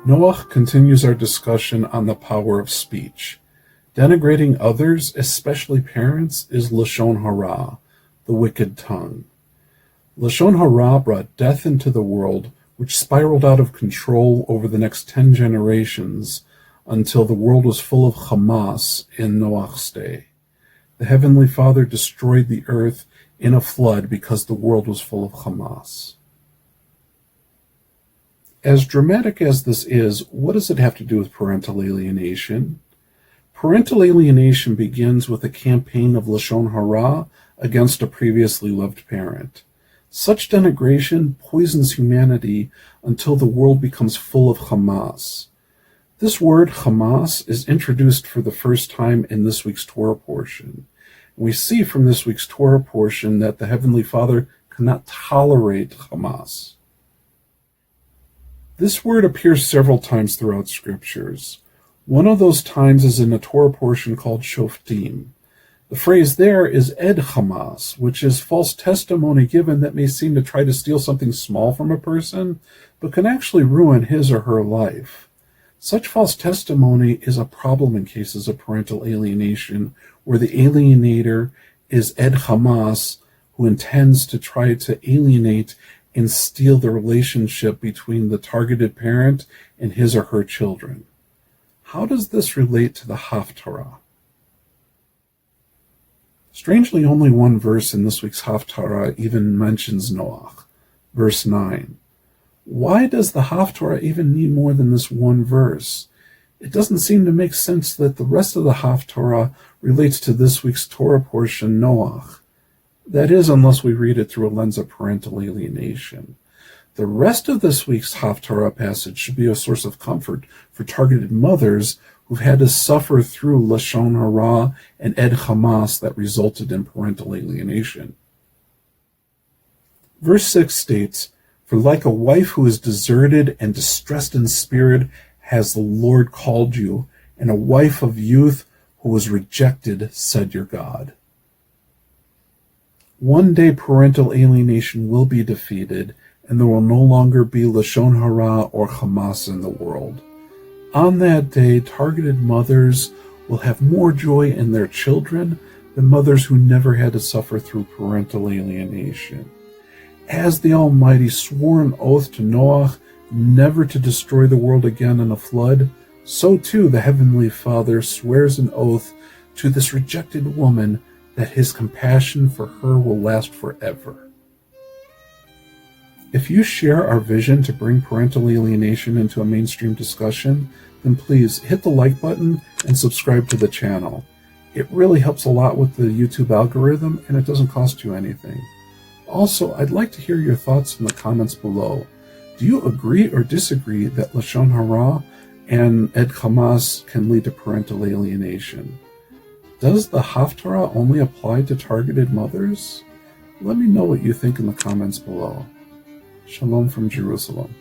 Noach continues our discussion on the power of speech. Denigrating others, especially parents, is Lashon Hara, the wicked tongue. Lashon Hara brought death into the world, which spiraled out of control over the next 10 generations until the world was full of Hamas in Noach's day. The Heavenly Father destroyed the earth in a flood because the world was full of Hamas. As dramatic as this is, what does it have to do with parental alienation? Parental alienation begins with a campaign of Lashon Hara against a previously loved parent. Such denigration poisons humanity until the world becomes full of Hamas. This word, Hamas, is introduced for the first time in this week's Torah portion. We see from this week's Torah portion that the Heavenly Father cannot tolerate Hamas. This word appears several times throughout Scriptures. One of those times is in a Torah portion called Shoftim. The phrase there is Ed Hamas, which is false testimony given that may seem to try to steal something small from a person, but can actually ruin his or her life. Such false testimony is a problem in cases of parental alienation, where the alienator is Ed Hamas, who intends to try to alienate and steal the relationship between the targeted parent and his or her children. How does this relate to the Haftarah? Strangely, only one verse in this week's Haftarah even mentions Noach, verse 9. Why does the Haftarah even need more than this one verse? It doesn't seem to make sense that the rest of the Haftarah relates to this week's Torah portion, Noach. That is, unless we read it through a lens of parental alienation. The rest of this week's Haftarah passage should be a source of comfort for targeted mothers who've had to suffer through Lashon Hara and Ed Hamas that resulted in parental alienation. Verse 6 states, "For like a wife who is deserted and distressed in spirit has the Lord called you, and a wife of youth who was rejected, said your God." One day parental alienation will be defeated, and there will no longer be Lashon Hara or Hamas in the world. On that day, targeted mothers will have more joy in their children than mothers who never had to suffer through parental alienation. As the Almighty swore an oath to Noach never to destroy the world again in a flood, so too the Heavenly Father swears an oath to this rejected woman that his compassion for her will last forever. If you share our vision to bring parental alienation into a mainstream discussion, then please hit the like button and subscribe to the channel. It really helps a lot with the YouTube algorithm, and it doesn't cost you anything. Also, I'd like to hear your thoughts in the comments below. Do you agree or disagree that Lashon Hara and Ed Hamas can lead to parental alienation? Does the Haftarah only apply to targeted mothers? Let me know what you think in the comments below. Shalom from Jerusalem.